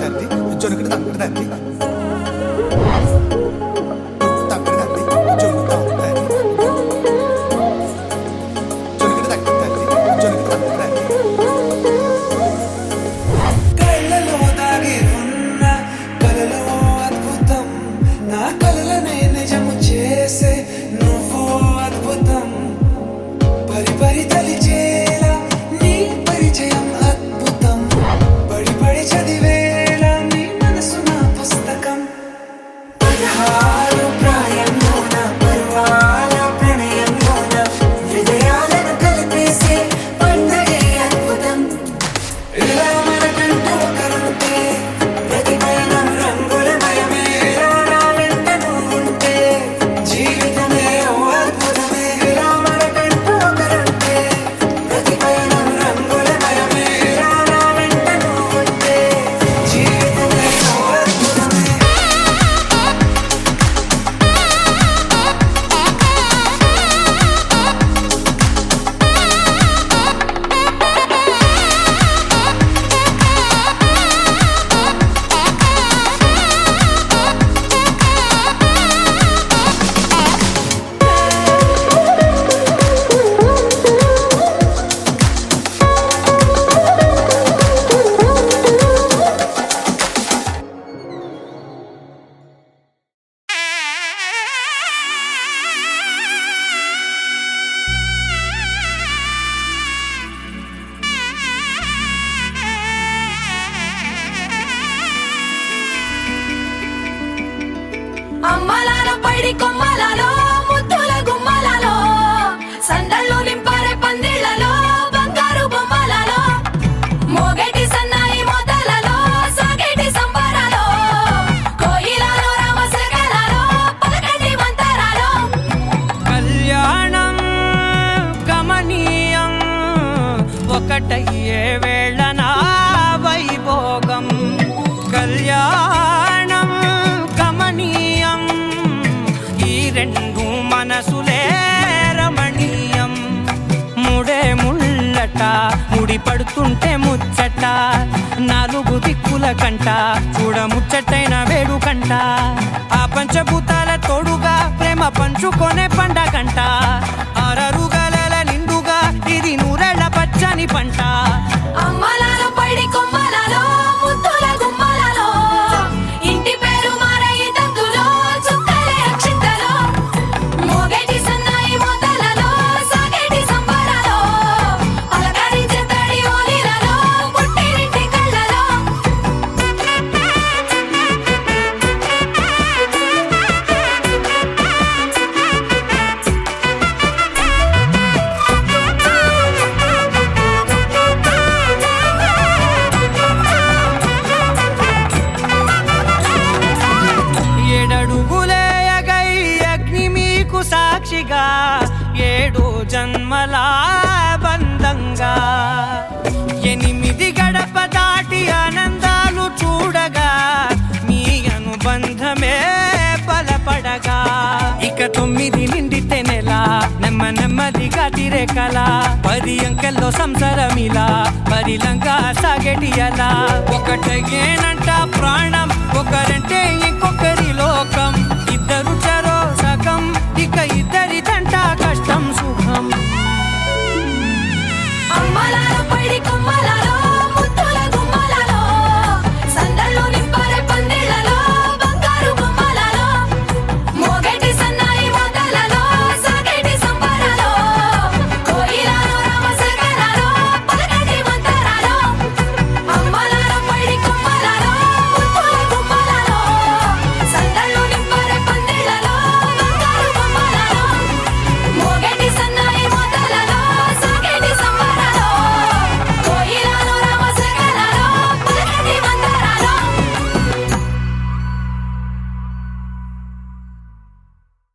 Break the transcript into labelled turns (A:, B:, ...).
A: తల్లి జొనకటి తంకటి తల్లి
B: అమ్మలాలో పైడి కొమ్మలలో ముద్దుల గుమ్మలలో సందళ్ళు నింపారే పందిళ్లలో బంగారు బొమ్మలలో మోగేటి సన్నాయి మోతలలో సాగేటి సంబరాలో కోయిలలో రామసగలలో పలకటి మంతరాలో
C: కళ్యాణం గమనీయం ఒకటయ్యే వేళనా వైభోగం కళ్యాణం గమనీయం ఈ రెండు మనసులే రమణీయం ముడే ముళ్ళట ముడి పడుతుంటే ముచ్చట నాలుగు దిక్కుల కంట చూడ ముచ్చటైన వేడుకంట ఆ పంచభూతాల తోడుగా ప్రేమ పంచుకొనే పండగంట ఆరరుగల నిండుగా ఇది నూరెళ్ళ పచ్చని పంట
B: అమ్మలాలో పైడి కొమ్మలలో ముద్దుల గుమ్మలలో ఇంటి పేరు మారయి తందులో చుక్కలే అక్షింతలో మోగేటి సన్నాయి మోతలలో సాగేటి సంబరాలో అలకరించే తడి ఓలిలలో పుట్టినింటి కళ్ళలో
C: ఏడడుగులేయగై అగ్ని మీకు సాక్షిగా ఏడు జన్మల బంధంగా ఎనిమిది గడప దాటి ఆనందాలు చూడగా మీ అనుబంధమే బలపడగా ఇక 9 నిండితే నెల నెమ్మదిగా తిరే కల 10 అంకెల్లో సంసారమిలా పరిలంగా సాగేటి అలా ఒకటయ్యే